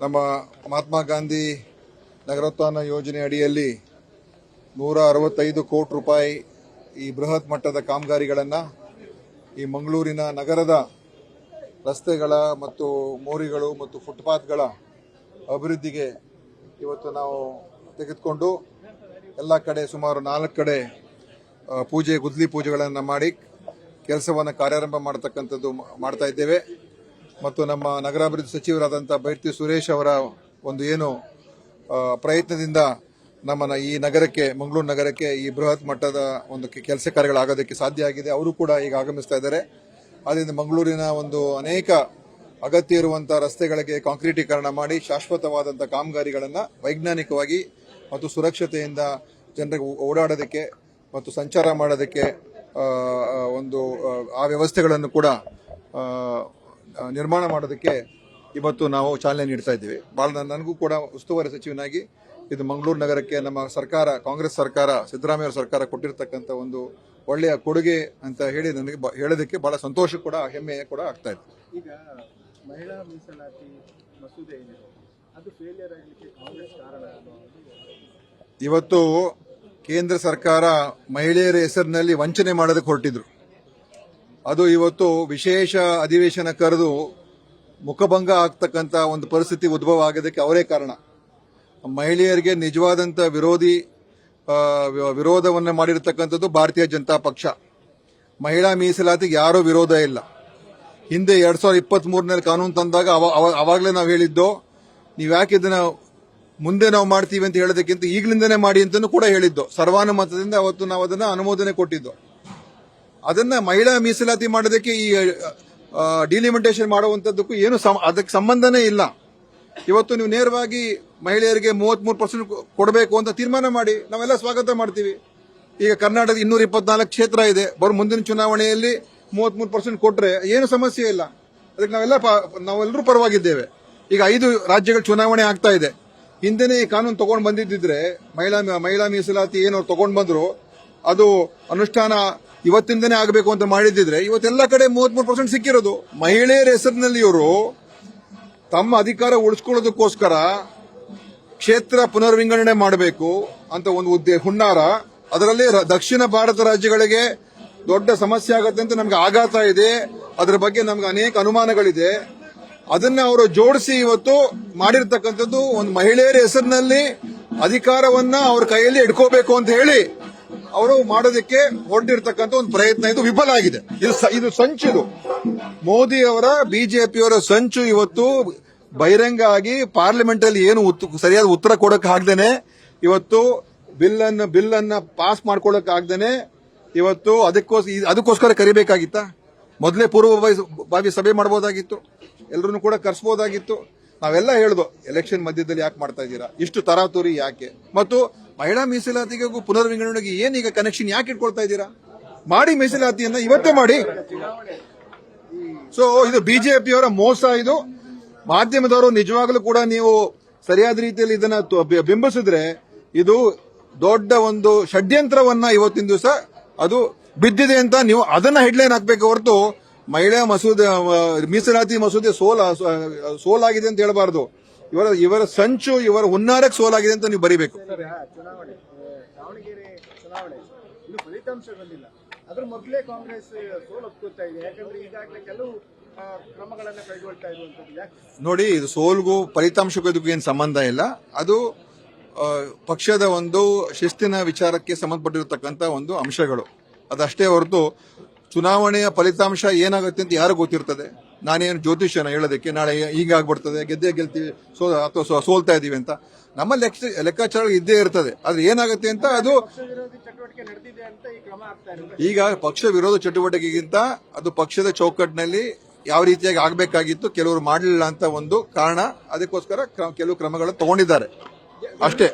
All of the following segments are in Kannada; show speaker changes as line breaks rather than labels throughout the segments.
ನಮ್ಮ ಮಹಾತ್ಮ ಗಾಂಧಿ ನಗರೋತ್ಥಾನ ಯೋಜನೆ ಅಡಿಯಲ್ಲಿ 165 ಕೋಟಿ ರೂಪಾಯಿ ಈ ಬೃಹತ್ ಮಟ್ಟದ ಕಾಮಗಾರಿಗಳನ್ನು ಈ ಮಂಗಳೂರಿನ ನಗರದ ರಸ್ತೆಗಳ ಮತ್ತು ಮೋರಿಗಳು ಮತ್ತು ಫುಟ್ಪಾತ್ಗಳ ಅಭಿವೃದ್ಧಿಗೆ ಇವತ್ತು ನಾವು ತೆಗೆದುಕೊಂಡು ಎಲ್ಲ ಕಡೆ ಸುಮಾರು 4 ಕಡೆ ಗುದ್ದಲಿ ಪೂಜೆಗಳನ್ನು ಮಾಡಿ ಕೆಲಸವನ್ನು ಕಾರ್ಯಾರಂಭ ಮಾಡತಕ್ಕಂಥದ್ದು ಮಾಡ್ತಾ ಇದ್ದೇವೆ. ಮತ್ತು ನಮ್ಮ ನಗರಾಭಿವೃದ್ಧಿ ಸಚಿವರಾದಂಥ ಬೈರತಿ ಸುರೇಶ್ ಅವರ ಒಂದು ಏನು ಪ್ರಯತ್ನದಿಂದ ನಮ್ಮನ್ನ ಈ ನಗರಕ್ಕೆ, ಮಂಗಳೂರು ನಗರಕ್ಕೆ ಈ ಬೃಹತ್ ಮಟ್ಟದ ಒಂದು ಕೆಲಸ ಕಾರ್ಯಗಳಾಗೋದಕ್ಕೆ ಸಾಧ್ಯ ಆಗಿದೆ. ಅವರು ಕೂಡ ಈಗ ಆಗಮಿಸ್ತಾ ಇದ್ದಾರೆ. ಆದ್ದರಿಂದ ಮಂಗಳೂರಿನ ಒಂದು ಅನೇಕ ಅಗತ್ಯ ಇರುವಂತಹ ರಸ್ತೆಗಳಿಗೆ ಕಾಂಕ್ರೀಟೀಕರಣ ಮಾಡಿ ಶಾಶ್ವತವಾದಂತಹ ಕಾಮಗಾರಿಗಳನ್ನು ವೈಜ್ಞಾನಿಕವಾಗಿ ಮತ್ತು ಸುರಕ್ಷತೆಯಿಂದ ಜನರಿಗೆ ಓಡಾಡೋದಕ್ಕೆ ಮತ್ತು ಸಂಚಾರ ಮಾಡೋದಕ್ಕೆ ಒಂದು ಆ ವ್ಯವಸ್ಥೆಗಳನ್ನು ಕೂಡ ನಿರ್ಮಾಣ ಮಾಡೋದಕ್ಕೆ ಇವತ್ತು ನಾವು ಚಾಲನೆ ನೀಡ್ತಾ ಇದ್ದೀವಿ. ನನಗೂ ಕೂಡ ಉಸ್ತುವಾರಿ ಸಚಿವನಾಗಿ ಇದು ಮಂಗಳೂರು ನಗರಕ್ಕೆ ನಮ್ಮ ಸರ್ಕಾರ, ಕಾಂಗ್ರೆಸ್ ಸರ್ಕಾರ, ಸಿದ್ದರಾಮಯ್ಯ ಸರ್ಕಾರ ಕೊಟ್ಟಿರತಕ್ಕಂಥ ಒಂದು ಒಳ್ಳೆಯ ಕೊಡುಗೆ ಅಂತ ಹೇಳಿ ನನಗೆ ಹೇಳೋದಕ್ಕೆ ಬಹಳ ಸಂತೋಷ ಕೂಡ, ಹೆಮ್ಮೆ ಕೂಡ ಆಗ್ತಾ ಇದೆ.
ಈಗ ಮಹಿಳಾ ಮೀಸಲಾತಿ ಮಸೂದೆ ಏನಿದೆ ಅದು ಫೇಲಿಯರ್ ಆಗಲಿಕ್ಕೆ ಕಾಂಗ್ರೆಸ್ ಕಾರಣ.
ಇವತ್ತು ಕೇಂದ್ರ ಸರ್ಕಾರ ಮಹಿಳೆಯರ ಹೆಸರಿನಲ್ಲಿ ವಂಚನೆ ಮಾಡೋದಕ್ಕೆ ಹೊರಟಿದ್ರು. ಅದು ಇವತ್ತು ವಿಶೇಷ ಅಧಿವೇಶನ ಕರೆದು ಮುಖಭಂಗ ಆಗ್ತಕ್ಕಂಥ ಒಂದು ಪರಿಸ್ಥಿತಿ ಉದ್ಭವ ಆಗೋದಕ್ಕೆ ಅವರೇ ಕಾರಣ. ಮಹಿಳೆಯರಿಗೆ ನಿಜವಾದಂಥ ವಿರೋಧವನ್ನು ಮಾಡಿರತಕ್ಕಂಥದ್ದು ಭಾರತೀಯ ಜನತಾ ಪಕ್ಷ. ಮಹಿಳಾ ಮೀಸಲಾತಿಗೆ ಯಾರೂ ವಿರೋಧ ಇಲ್ಲ. ಹಿಂದೆ 2023ನಲ್ಲಿ ಕಾನೂನು ತಂದಾಗ ಅವಾಗಲೇ ನಾವು ಹೇಳಿದ್ದು, ನೀವು ಯಾಕೆ ಇದನ್ನ ಮುಂದೆ ನಾವು ಮಾಡ್ತೀವಿ ಅಂತ ಹೇಳೋದಕ್ಕಿಂತ ಈಗಲಿಂದನೇ ಮಾಡಿ ಅಂತಲೂ ಕೂಡ ಹೇಳಿದ್ದು. ಸರ್ವಾನುಮತದಿಂದ ಅವತ್ತು ನಾವು ಅದನ್ನ ಅನುಮೋದನೆ ಕೊಟ್ಟಿದ್ದು. ಅದನ್ನ ಮಹಿಳಾ ಮೀಸಲಾತಿ ಮಾಡೋದಕ್ಕೆ ಈ ಡಿಲಿಮಿಟೇಷನ್ ಮಾಡುವಂತದ್ದಕ್ಕೂ ಏನು ಅದಕ್ಕೆ ಸಂಬಂಧನೇ ಇಲ್ಲ. ಇವತ್ತು ನೀವು ನೇರವಾಗಿ ಮಹಿಳೆಯರಿಗೆ 33% ಕೊಡಬೇಕು ಅಂತ ತೀರ್ಮಾನ ಮಾಡಿ, ನಾವೆಲ್ಲ ಸ್ವಾಗತ ಮಾಡ್ತೀವಿ. ಈಗ ಕರ್ನಾಟಕದ 224 ಕ್ಷೇತ್ರ ಇದೆ. ಮುಂದಿನ ಚುನಾವಣೆಯಲ್ಲಿ 33% ಕೊಟ್ರೆ ಏನು ಸಮಸ್ಯೆ ಇಲ್ಲ. ಅದಕ್ಕೆ ನಾವೆಲ್ಲರೂ ಪರವಾಗಿದ್ದೇವೆ. ಈಗ 5 ರಾಜ್ಯಗಳ ಚುನಾವಣೆ ಆಗ್ತಾ ಇದೆ. ಹಿಂದೆನೇ ಈ ಕಾನೂನು ತಗೊಂಡು ಬಂದಿದ್ದಿದ್ರೆ, ಮಹಿಳಾ ಮೀಸಲಾತಿ ಏನು ತಗೊಂಡು ಬಂದ್ರು ಅದು ಅನುಷ್ಠಾನ ಇವತ್ತಿಂದನೇ ಆಗಬೇಕು ಅಂತ ಮಾಡಿದ್ದಿದ್ರೆ ಇವತ್ತೆಲ್ಲ ಕಡೆ 33% ಸಿಕ್ಕಿರೋದು. ಮಹಿಳೆಯರ ಹೆಸರಿನಲ್ಲಿ ಇವರು ತಮ್ಮ ಅಧಿಕಾರ ಉಳಿಸ್ಕೊಳ್ಳೋದಕ್ಕೋಸ್ಕರ ಕ್ಷೇತ್ರ ಪುನರ್ವಿಂಗಡಣೆ ಮಾಡಬೇಕು ಅಂತ ಒಂದು ಹುನ್ನಾರ. ಅದರಲ್ಲಿ ದಕ್ಷಿಣ ಭಾರತ ರಾಜ್ಯಗಳಿಗೆ ದೊಡ್ಡ ಸಮಸ್ಯೆ ಆಗುತ್ತೆ ಅಂತ ನಮ್ಗೆ ಆಘಾತ ಇದೆ. ಅದರ ಬಗ್ಗೆ ನಮ್ಗೆ ಅನೇಕ ಅನುಮಾನಗಳಿದೆ. ಅದನ್ನ ಅವರು ಜೋಡಿಸಿ ಇವತ್ತು ಮಾಡಿರ್ತಕ್ಕಂಥದ್ದು ಒಂದು ಮಹಿಳೆಯರ ಹೆಸರಿನಲ್ಲಿ ಅಧಿಕಾರವನ್ನ ಅವ್ರ ಕೈಯಲ್ಲಿ ಇಟ್ಕೋಬೇಕು ಅಂತ ಹೇಳಿ ಅವರು ಮಾಡೋದಕ್ಕೆ ಹೊರಟಿರ್ತಕ್ಕಂಥ ಒಂದು ಪ್ರಯತ್ನ ಇದು ವಿಫಲ ಆಗಿದೆ. ಇದು ಸಂಚು. ಮೋದಿ ಅವರ ಬಿಜೆಪಿಯವರ ಸಂಚು. ಇವತ್ತು ಬಹಿರಂಗ ಆಗಿ ಪಾರ್ಲಿಮೆಂಟ್ ಅಲ್ಲಿ ಏನು ಸರಿಯಾದ ಉತ್ತರ ಕೊಡಕ್ ಆಗ್ದೇನೆ, ಇವತ್ತು ಬಿಲ್ ಅನ್ನ ಪಾಸ್ ಮಾಡ್ಕೊಳಕ್ ಆಗ್ದೇನೆ, ಇವತ್ತು ಅದಕ್ಕೋಸ್ಕರ ಕರಿಬೇಕಾಗಿತ್ತ. ಮೊದಲೇ ಪೂರ್ವಭಾವಿ ಸಭೆ ಮಾಡಬಹುದಾಗಿತ್ತು, ಎಲ್ಲರನ್ನು ಕೂಡ ಕರೆಸಬಹುದಾಗಿತ್ತು. ನಾವೆಲ್ಲ ಹೇಳ್ದು, ಎಲೆಕ್ಷನ್ ಮಧ್ಯದಲ್ಲಿ ಯಾಕೆ ಮಾಡ್ತಾ ಇದ್ದೀರಾ, ಇಷ್ಟು ತರಾತುರಿ ಯಾಕೆ, ಮತ್ತು ಮಹಿಳಾ ಮೀಸಲಾತಿಗೂ ಪುನರ್ವಿಂಗಡಣೆಗೆ ಏನೀಗ ಕನೆಕ್ಷನ್ ಯಾಕೆ ಇಟ್ಕೊಳ್ತಾ ಇದ್ದೀರಾ? ಮಾಡಿ ಮೀಸಲಾತಿಯನ್ನ ಇವತ್ತೇ ಮಾಡಿ. ಸೊ ಇದು ಬಿಜೆಪಿಯವರ ಮೋಸ. ಇದು ಮಾಧ್ಯಮದವರು ನಿಜವಾಗ್ಲೂ ಕೂಡ ನೀವು ಸರಿಯಾದ ರೀತಿಯಲ್ಲಿ ಇದನ್ನ ಬಿಂಬಿಸಿದ್ರೆ ಇದು ದೊಡ್ಡ ಒಂದು ಷಡ್ಯಂತ್ರವನ್ನ ಇವತ್ತಿನ ದಿವಸ ಅದು ಬಿದ್ದಿದೆ ಅಂತ ನೀವು ಅದನ್ನ ಹೆಡ್ಲೈನ್ ಹಾಕ್ಬೇಕು ಹೊರತು ಮಹಿಳಾ ಮೀಸಲಾತಿ ಮಸೂದೆ ಸೋಲಾಗಿದೆ ಅಂತ ಹೇಳಬಾರದು. ಇವರ ಸಂಚು, ಇವರ ಹುನ್ನಾರಕ್ಕೆ ಸೋಲಾಗಿದೆ ಅಂತ ನೀವು ಬರೀಬೇಕು.
ದಾವಣಗೆರೆ ಚುನಾವಣೆ ಇನ್ನು ಫಲಿತಾಂಶ ಬಂದಿಲ್ಲ, ಅದ್ರ ಮೊದಲೇ ಕಾಂಗ್ರೆಸ್ ಸೋಲು ಒಪ್ಕೊಳ್ತಾ ಇದೆ. ಯಾಕಂದ್ರೆ ಈಗಾಗಲೇ ಕೆಲವು ಕ್ರಮಗಳನ್ನು ಕೈಗೊಳ್ತಾ ಇರುವಂತದ್ದು.
ನೋಡಿ, ಇದು ಸೋಲ್ಗೂ ಫಲಿತಾಂಶಕ್ಕೂ ಇದಕ್ಕೂ ಏನು ಸಂಬಂಧ ಇಲ್ಲ. ಅದು ಪಕ್ಷದ ಒಂದು ಶಿಸ್ತಿನ ವಿಚಾರಕ್ಕೆ ಸಂಬಂಧಪಟ್ಟಿರತಕ್ಕಂಥ ಒಂದು ಅಂಶಗಳು, ಅದಷ್ಟೇ ಹೊರತು ಚುನಾವಣೆಯ ಫಲಿತಾಂಶ ಏನಾಗುತ್ತೆ ಅಂತ ಯಾರು ಗೊತ್ತಿರ್ತದೆ. ನಾನೇನು ಜ್ಯೋತಿಷ್ಯನ ಹೇಳೋದಕ್ಕೆ ನಾಳೆ ಈಗ ಆಗ್ಬಿಡ್ತದೆ, ಗೆಲ್ತೀವಿ ಅಥವಾ ಸೋಲ್ತಾ ಇದೀವಿ ಅಂತ. ನಮ್ಮ ಲೆಕ್ಕಾಚಾರ ಇದ್ದೇ ಇರ್ತದೆ. ಆದ್ರೆ ಏನಾಗುತ್ತೆ ಅಂತ ಅದು ಈಗ ಪಕ್ಷ ವಿರೋಧ ಚಟುವಟಿಕೆಗಿಂತ ಅದು ಪಕ್ಷದ ಚೌಕಟ್ಟಿನಲ್ಲಿ ಯಾವ ರೀತಿಯಾಗಿ ಆಗಬೇಕಾಗಿತ್ತು, ಕೆಲವರು ಮಾಡಲಿಲ್ಲ ಅಂತ ಒಂದು ಕಾರಣ. ಅದಕ್ಕೋಸ್ಕರ ಕೆಲವು ಕ್ರಮಗಳನ್ನು ತಗೊಂಡಿದ್ದಾರೆ ಅಷ್ಟೇ.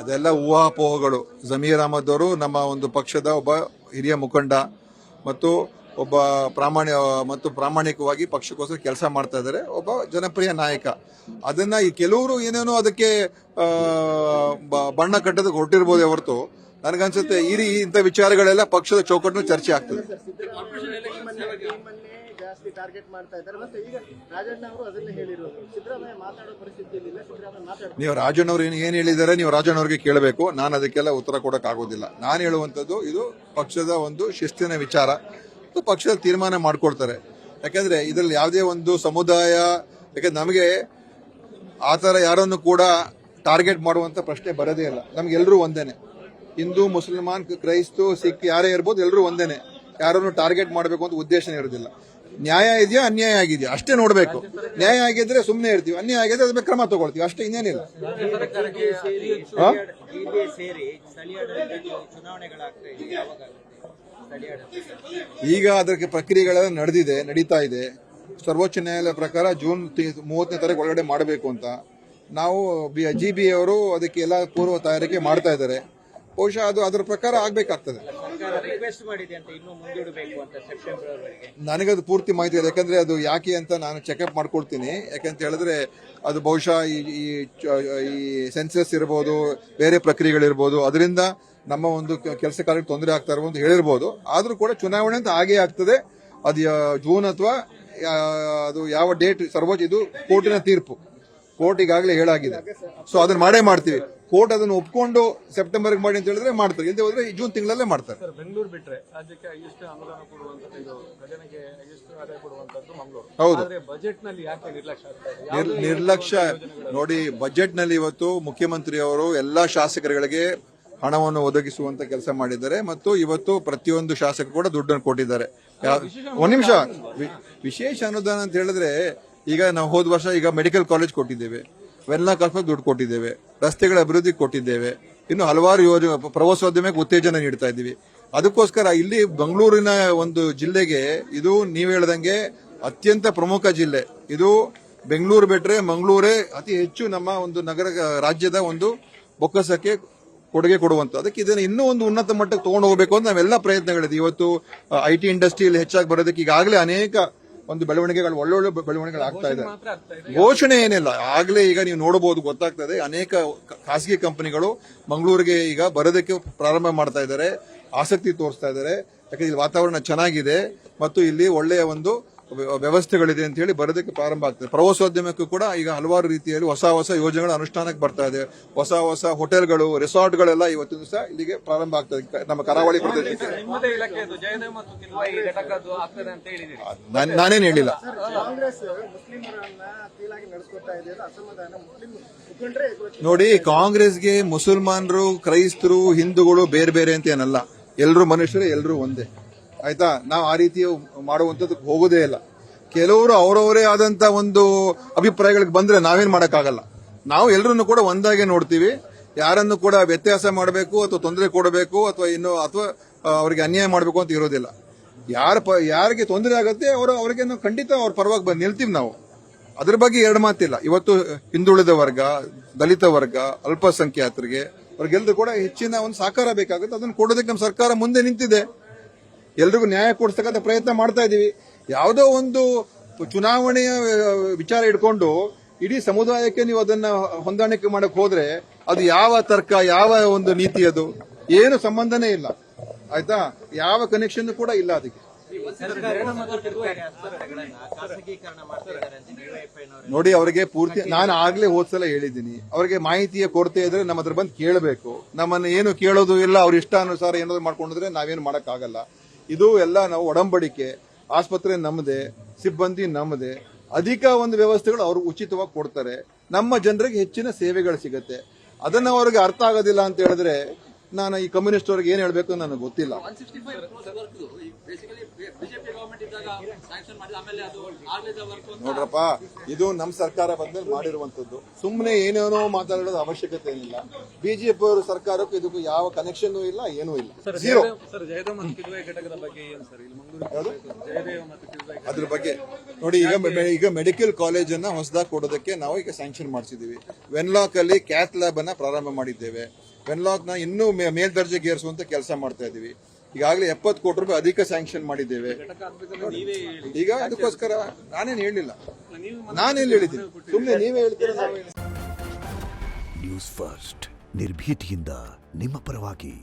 ಅದೆಲ್ಲ ಊಹಾಪೋಹಗಳು. ಜಮೀರ್ ಅಹಮದ್ ಅವರು ನಮ್ಮ ಒಂದು ಪಕ್ಷದ ಒಬ್ಬ ಹಿರಿಯ ಮುಖಂಡ ಮತ್ತು ಒಬ್ಬ ಪ್ರಾಮಾಣಿಕವಾಗಿ ಪಕ್ಷಕ್ಕೋಸ್ಕರ ಕೆಲಸ ಮಾಡ್ತಾ ಇದ್ದಾರೆ, ಒಬ್ಬ ಜನಪ್ರಿಯ ನಾಯಕ. ಅದನ್ನ ಈ ಕೆಲವರು ಏನೇನೋ ಅದಕ್ಕೆ ಬಣ್ಣ ಕಟ್ಟೋದಕ್ಕೆ ಹೊರಟಿರ್ಬೋದೇ ಹೊರತು ನನಗನ್ಸುತ್ತೆ ಇಂಥ ವಿಚಾರಗಳೆಲ್ಲ ಪಕ್ಷದ ಚೌಕಟ್ಟಿನಲ್ಲಿ ಚರ್ಚೆ ಆಗ್ತದೆ.
ಟೀಮನ್ನೇ ಜಾಸ್ತಿ ಟಾರ್ಗೆಟ್ ಮಾಡ್ತಾ ಇದ್ದಾರೆ. ಮತ್ತೆ ಈಗ ರಾಜಣ್ಣ ಅವರು ಅದನ್ನೇ ಹೇಳಿರೋದು, ಸಿದ್ದರಾಮಯ್ಯ ಮಾತಾಡೋ ಪರಿಸ್ಥಿತಿಯಲ್ಲಿ ಇಲ್ಲ, ಸಿದ್ದರಾಮಯ್ಯ ಮಾತಾಡ್ತಾರೆ.
ನೀವು ರಾಜಣ್ಣ ಅವರು ಏನ್ ಹೇಳಿದ್ದಾರೆ, ನೀವು ರಾಜಣ್ಣ ಅವರಿಗೆ ಕೇಳಬೇಕು. ನಾನು ಅದಕ್ಕೆಲ್ಲ ಉತ್ತರ ಕೊಡಕ್ ಆಗೋದಿಲ್ಲ. ನಾನು ಹೇಳುವಂತದ್ದು ಇದು ಪಕ್ಷದ ಒಂದು ಶಿಸ್ತಿನ ವಿಚಾರ, ಪಕ್ಷದ ತೀರ್ಮಾನ ಮಾಡ್ಕೊಳ್ತಾರೆ. ಯಾಕಂದ್ರೆ ಇದರಲ್ಲಿ ಯಾವುದೇ ಒಂದು ಸಮುದಾಯ, ಯಾಕಂದ್ರೆ ನಮಗೆ ಆತರ ಯಾರನ್ನು ಕೂಡ ಟಾರ್ಗೆಟ್ ಮಾಡುವಂತ ಪ್ರಶ್ನೆ ಬರೋದೇ ಇಲ್ಲ. ನಮ್ಗೆಲ್ಲರೂ ಒಂದೇನೆ, ಹಿಂದೂ, ಮುಸಲ್ಮಾನ್, ಕ್ರೈಸ್ತು, ಸಿಖ್ ಯಾರೇ ಇರ್ಬೋದು, ಎಲ್ಲರೂ ಒಂದೇನೆ. ಯಾರನ್ನು ಟಾರ್ಗೆಟ್ ಮಾಡಬೇಕು ಅಂತ ಉದ್ದೇಶನೇ ಇರೋದಿಲ್ಲ. ನ್ಯಾಯ ಇದೆಯಾ ಅನ್ಯಾಯ ಆಗಿದೆಯಾ ಅಷ್ಟೇ ನೋಡಬೇಕು. ನ್ಯಾಯ ಆಗಿದ್ರೆ ಸುಮ್ಮನೆ ಇರ್ತೀವಿ, ಅನ್ಯಾಯ ಆಗಿದ್ರೆ ಅದ್ರ ಮೇಲೆ ಕ್ರಮ ತಗೊಳ್ತೀವಿ, ಅಷ್ಟೇ, ಇನ್ನೇನಿಲ್ಲ. ಈಗ ಅದಕ್ಕೆ ಪ್ರಕ್ರಿಯೆಗಳೆಲ್ಲ ನಡೀತಾ ಇದೆ. ಸರ್ವೋಚ್ಚ ನ್ಯಾಯಾಲಯ ಪ್ರಕಾರ ಜೂನ್ 30ನೇ ತಾರೀಕು ಒಳಗಡೆ ಮಾಡಬೇಕು ಅಂತ ನಾವು GBA ಅವರು ಅದಕ್ಕೆ ಎಲ್ಲ ಪೂರ್ವ ತಯಾರಿಕೆ ಮಾಡ್ತಾ ಇದ್ದಾರೆ. ಬಹುಶಃ ಅದು ಅದರ ಪ್ರಕಾರ ಆಗ್ಬೇಕಾಗ್ತದೆ. ನನಗದು ಪೂರ್ತಿ ಮಾಹಿತಿ ಇದೆ, ಯಾಕಂದ್ರೆ ಅದು ಯಾಕೆ ಅಂತ ನಾನು ಚೆಕ್ಅಪ್ ಮಾಡ್ಕೊಳ್ತೀನಿ. ಯಾಕಂತ ಹೇಳಿದ್ರೆ ಅದು ಬಹುಶಃ ಈ ಸೆನ್ಸಸ್ ಇರ್ಬೋದು, ಬೇರೆ ಪ್ರಕ್ರಿಯೆಗಳಿರ್ಬೋದು, ಅದರಿಂದ ನಮ್ಮ ಒಂದು ಕೆಲಸ ಕಾರ್ಯಕ್ಕೆ ತೊಂದರೆ ಆಗ್ತಾ ಇರ್ಬೋದು ಅಂತ ಹೇಳಿರ್ಬೋದು. ಆದ್ರೂ ಕೂಡ ಚುನಾವಣೆ ಅಂತ ಆಗೇ ಆಗ್ತದೆ. ಅದು ಜೂನ್ ಅಥವಾ ಅದು ಯಾವ ಡೇಟ್ ಸರ್ವೋಚ್ಚ, ಇದು ಕೋರ್ಟಿನ ತೀರ್ಪು, ಕೋರ್ಟ್ ಈಗಾಗಲೇ ಹೇಳಾಗಿದೆ. ಸೊ ಅದನ್ನ ಮಾಡೇ ಮಾಡ್ತೀವಿ. ಕೋರ್ಟ್ ಅದನ್ನು ಒಪ್ಕೊಂಡು ಸೆಪ್ಟೆಂಬರ್ಗೆ ಮಾಡಿ ಅಂತ ಹೇಳಿದ್ರೆ ಮಾಡ್ತಾರೆ, ಇಲ್ಲದೆ ಹೋದ್ರೆ ಜೂನ್ ತಿಂಗಳಲ್ಲೇ ಮಾಡ್ತಾರೆ.
ಬೆಂಗಳೂರು ಬಿಟ್ರೆ ರಾಜ್ಯಕ್ಕೆ ಹೈಯೆಸ್ಟ್ ಅನುದಾನ ಕೊಡುವಂತದ್ದು, ಇದು ಖಜಾನೆಗೆ ಹೈಯೆಸ್ಟ್ ಆದಾಯ ಕೊಡುವಂತದ್ದು ಮಂಗಳೂರು.
ಹೌದು.
ಆದ್ರೆ ಬಜೆಟ್ ನಲ್ಲಿ ಯಾಕೆ ನಿರ್ಲಕ್ಷ್ಯ ಆಗ್ತಾ ಇದೆ?
ನಿರ್ಲಕ್ಷ್ಯ ನೋಡಿ, ಬಜೆಟ್ ನಲ್ಲಿ ಇವತ್ತು ಮುಖ್ಯಮಂತ್ರಿ ಅವರು ಎಲ್ಲಾ ಶಾಸಕರುಗಳಿಗೆ ಹಣವನ್ನು ಒದಗಿಸುವಂತ ಕೆಲಸ ಮಾಡಿದ್ದಾರೆ ಮತ್ತು ಇವತ್ತು ಪ್ರತಿಯೊಂದು ಶಾಸಕರು ಕೂಡ ದುಡ್ಡನ್ನು ಕೊಟ್ಟಿದ್ದಾರೆ. ಒಂದ್ ನಿಮಿಷ, ವಿಶೇಷ ಅನುದಾನ ಅಂತ ಹೇಳಿದ್ರೆ ಈಗ ನಾವು ಹೋದ ವರ್ಷ ಈಗ ಮೆಡಿಕಲ್ ಕಾಲೇಜ್ ಕೊಟ್ಟಿದ್ದೇವೆ, ವೆನ್ಲಾಕ್ ಆಸ್ಪತ್ರೆ ದುಡ್ಡು ಕೊಟ್ಟಿದ್ದೇವೆ, ರಸ್ತೆಗಳ ಅಭಿವೃದ್ಧಿಗೆ ಕೊಟ್ಟಿದ್ದೇವೆ, ಇನ್ನು ಹಲವಾರು ಯೋಜನೆ, ಪ್ರವಾಸೋದ್ಯಮಕ್ಕೆ ಉತ್ತೇಜನ ನೀಡ್ತಾ ಇದ್ದೀವಿ. ಅದಕ್ಕೋಸ್ಕರ ಇಲ್ಲಿ ಬೆಂಗಳೂರಿನ ಒಂದು ಜಿಲ್ಲೆಗೆ ಇದು ನೀವು ಹೇಳ್ದಂಗೆ ಅತ್ಯಂತ ಪ್ರಮುಖ ಜಿಲ್ಲೆ. ಇದು ಬೆಂಗಳೂರು ಬಿಟ್ರೆ ಮಂಗಳೂರೇ ಅತಿ ಹೆಚ್ಚು ನಮ್ಮ ಒಂದು ನಗರ ರಾಜ್ಯದ ಒಂದು ಬೊಕ್ಕಸಕ್ಕೆ ಕೊಡುಗೆ ಕೊಡುವಂತ. ಅದಕ್ಕೆ ಇದನ್ನು ಇನ್ನೂ ಒಂದು ಉನ್ನತ ಮಟ್ಟಕ್ಕೆ ತಗೊಂಡು ಹೋಗಬೇಕು ಅಂತ ನಾವೆಲ್ಲ ಪ್ರಯತ್ನಗಳಿದೆ. ಇವತ್ತು IT ಇಂಡಸ್ಟ್ರಿಯಲ್ಲಿ ಹೆಚ್ಚಾಗಿ ಬರೋದಕ್ಕೆ ಈಗಾಗಲೇ ಅನೇಕ ಒಂದು ಬೆಳವಣಿಗೆಗಳು, ಒಳ್ಳೊಳ್ಳೆ ಬೆಳವಣಿಗೆಗಳು ಆಗ್ತಾ ಇದೆ. ಘೋಷಣೆ ಏನಿಲ್ಲ, ಆಗ್ಲೇ ಈಗ ನೀವು ನೋಡಬಹುದು, ಗೊತ್ತಾಗ್ತದೆ. ಅನೇಕ ಖಾಸಗಿ ಕಂಪನಿಗಳು ಮಂಗಳೂರಿಗೆ ಈಗ ಬರೋದಕ್ಕೆ ಪ್ರಾರಂಭ ಮಾಡ್ತಾ ಇದ್ದಾರೆ, ಆಸಕ್ತಿ ತೋರಿಸ್ತಾ ಇದ್ದಾರೆ. ಯಾಕಂದ್ರೆ ಇಲ್ಲಿ ವಾತಾವರಣ ಚೆನ್ನಾಗಿದೆ ಮತ್ತು ಇಲ್ಲಿ ಒಳ್ಳೆಯ ಒಂದು ವ್ಯವಸ್ಥೆಗಳಿದೆ ಅಂತ ಹೇಳಿ ಬರೋದಕ್ಕೆ ಪ್ರಾರಂಭ ಆಗ್ತದೆ. ಪ್ರವಾಸೋದ್ಯಮಕ್ಕೂ ಕೂಡ ಈಗ ಹಲವಾರು ರೀತಿಯಲ್ಲಿ ಹೊಸ ಯೋಜನೆಗಳು ಅನುಷ್ಠಾನಕ್ಕೆ ಬರ್ತಾ ಇದೆ. ಹೊಸ ಹೋಟೆಲ್ಗಳು, ರೆಸಾರ್ಟ್ಗಳೆಲ್ಲ ಇವತ್ತಿನ ದಿವಸ ಇಲ್ಲಿಗೆ ಪ್ರಾರಂಭ ಆಗ್ತದೆ ನಮ್ಮ ಕರಾವಳಿ ಪ್ರದೇಶಕ್ಕೆ. ನಾನೇನು ಹೇಳಿಲ್ಲ.
ಕಾಂಗ್ರೆಸ್ ಮುಸ್ಲಿಮರನ್ನ ಕೀಳಾಗಿ ನಡೆಸ್ಕೊತಾ ಇದೆ, ಅಸಮಾಧಾನ ಮುಸ್ಲಿಂ ಮುಖಂಡರೇ.
ನೋಡಿ, ಕಾಂಗ್ರೆಸ್ಗೆ ಮುಸಲ್ಮಾನರು, ಕ್ರೈಸ್ತರು, ಹಿಂದೂಗಳು ಬೇರೆ ಬೇರೆ ಅಂತ ಏನಲ್ಲ, ಎಲ್ಲರೂ ಮನುಷ್ಯರು, ಎಲ್ಲರೂ ಒಂದೇ. ಆಯ್ತಾ? ನಾವು ಆ ರೀತಿ ಮಾಡುವಂತದಕ್ಕೆ ಹೋಗೋದೇ ಇಲ್ಲ. ಕೆಲವರು ಅವರವರೇ ಆದಂತ ಒಂದು ಅಭಿಪ್ರಾಯಗಳಿಗೆ ಬಂದ್ರೆ ನಾವೇನ್ ಮಾಡಕ್ಕಾಗಲ್ಲ. ನಾವು ಎಲ್ಲರನ್ನು ಕೂಡ ಒಂದಾಗೆ ನೋಡ್ತೀವಿ. ಯಾರನ್ನು ಕೂಡ ವ್ಯತ್ಯಾಸ ಮಾಡಬೇಕು ಅಥವಾ ತೊಂದರೆ ಕೊಡಬೇಕು ಅಥವಾ ಅವರಿಗೆ ಅನ್ಯಾಯ ಮಾಡಬೇಕು ಅಂತ ಇರೋದಿಲ್ಲ. ಯಾರಿಗೆ ತೊಂದರೆ ಆಗುತ್ತೆ ಅವರಿಗೆ ನಾವು ಖಂಡಿತ ಅವ್ರ ಪರವಾಗಿ ಬಂದು ನಿಲ್ತೀವಿ ನಾವು. ಅದ್ರ ಬಗ್ಗೆ ಎರಡು ಮಾತಿಲ್ಲ. ಇವತ್ತು ಹಿಂದುಳಿದ ವರ್ಗ, ದಲಿತ ವರ್ಗ, ಅಲ್ಪಸಂಖ್ಯಾತರಿಗೆ ಅವ್ರಿಗೆಲ್ಲರೂ ಕೂಡ ಹೆಚ್ಚಿನ ಒಂದು ಸಹಕಾರ ಬೇಕಾಗುತ್ತೆ. ಅದನ್ನು ಕೊಡೋದಕ್ಕೆ ನಮ್ಮ ಸರ್ಕಾರ ಮುಂದೆ ನಿಂತಿದೆ. ಎಲ್ರಿಗೂ ನ್ಯಾಯ ಕೊಡಿಸ್ತಕ್ಕಂಥ ಪ್ರಯತ್ನ ಮಾಡ್ತಾ ಇದೀವಿ. ಯಾವುದೋ ಒಂದು ಚುನಾವಣೆಯ ವಿಚಾರ ಇಟ್ಕೊಂಡು ಇಡೀ ಸಮುದಾಯಕ್ಕೆ ನೀವು ಅದನ್ನ ಹೊಂದಾಣಿಕೆ ಮಾಡಕ್ ಹೋದ್ರೆ ಅದು ಯಾವ ತರ್ಕ, ಯಾವ ಒಂದು ನೀತಿ, ಅದು ಏನು ಸಂಬಂಧನೇ ಇಲ್ಲ. ಆಯ್ತಾ? ಯಾವ ಕನೆಕ್ಷನ್ ಕೂಡ ಇಲ್ಲ ಅದಕ್ಕೆ. ನೋಡಿ, ಅವರಿಗೆ ಪೂರ್ತಿ, ನಾನು ಆಗ್ಲೇ ಹೋದ್ಸಲ ಹೇಳಿದ್ದೀನಿ, ಅವರಿಗೆ ಮಾಹಿತಿಯ ಕೊರತೆ ಇದ್ರೆ ನಮ್ಮ ಹತ್ರ ಬಂದು ಕೇಳಬೇಕು. ನಮ್ಮನ್ನು ಏನು ಕೇಳೋದು ಇಲ್ಲ, ಅವ್ರ ಇಷ್ಟಾನುಸಾರ ಏನಾದ್ರು ಮಾಡ್ಕೊಂಡಿದ್ರೆ ನಾವೇನು ಮಾಡಕ್ ಆಗಲ್ಲ. ಇದು ಎಲ್ಲ ನಾವು ಒಡಂಬಡಿಕೆ. ಆಸ್ಪತ್ರೆ ನಮ್ಮದೇ, ಸಿಬ್ಬಂದಿ ನಮ್ಮದೇ, ಅಧಿಕ ಒಂದು ವ್ಯವಸ್ಥೆಗಳು ಅವರು ಉಚಿತವಾಗಿ ಕೊಡ್ತಾರೆ. ನಮ್ಮ ಜನರಿಗೆ ಹೆಚ್ಚಿನ ಸೇವೆಗಳು ಸಿಗುತ್ತೆ. ಅದನ್ನ ಅವ್ರಿಗೆ ಅರ್ಥ ಆಗೋದಿಲ್ಲ ಅಂತ ಹೇಳಿದ್ರೆ ನಾನು ಈ ಕಮ್ಯುನಿಸ್ಟ್ ಅವ್ರಿಗೆ ಏನ್ ಹೇಳ್ಬೇಕು ನನಗೆ ಗೊತ್ತಿಲ್ಲ. ನೋಡ್ರಪ್ಪ, ಇದು ನಮ್ಮ ಸರ್ಕಾರ ಬಂದ್ಮೇಲೆ ಮಾಡಿರುವಂತದ್ದು. ಸುಮ್ಮನೆ ಏನೇನೋ ಮಾತಾಡೋದು ಅವಶ್ಯಕತೆ ಏನಿಲ್ಲ. ಬಿಜೆಪಿ ಅವರ ಸರ್ಕಾರಕ್ಕೂ ಇದಕ್ಕೂ ಯಾವ ಕನೆಕ್ಷನ್ ಇಲ್ಲ, ಏನೂ ಇಲ್ಲ, ಝೀರೋ. ಅದ್ರ ಬಗ್ಗೆ ನೋಡಿ, ಈಗ ಮೆಡಿಕಲ್ ಕಾಲೇಜ್ ಅನ್ನ ಹೊಸದಾಗಿ ಕೊಡೋದಕ್ಕೆ ನಾವು ಈಗ ಸ್ಯಾಂಕ್ಷನ್ ಮಾಡಿಸಿದೀವಿ. ವೆನ್ಲಾಕ್ ಅಲ್ಲಿ ಕ್ಯಾತ್ ಲ್ಯಾಬ್ ಅನ್ನ ಪ್ರಾರಂಭ ಮಾಡಿದ್ದೇವೆ. ವೆನ್ಲಾಕ್ ನ ಇನ್ನೂ ಮೇಲ್ದರ್ಜೆಗೆ ಏರಿಸುವಂತ ಕೆಲಸ ಮಾಡ್ತಾ ಇದೀವಿ. ಈಗಾಗಲೇ 70 ಕೋಟಿ ರೂಪಾಯಿ ಅಧಿಕ ಸ್ಯಾಂಕ್ಷನ್ ಮಾಡಿದ್ದೇವೆ. ಈಗ ಅದಕ್ಕೋಸ್ಕರ ನಾನೇನು ಹೇಳಿಲ್ಲ, ನಾನೆಲ್ಲಿ ಹೇಳಿದ್ದೀನಿ, ಸುಮ್ಮನೆ ನೀವೇ ಹೇಳ್ತೀರಾ.
ನ್ಯೂಸ್ ಫಸ್ಟ್ ನಿರ್ಭೀತಿಯಿಂದ ನಿಮ್ಮ ಪರವಾಗಿ.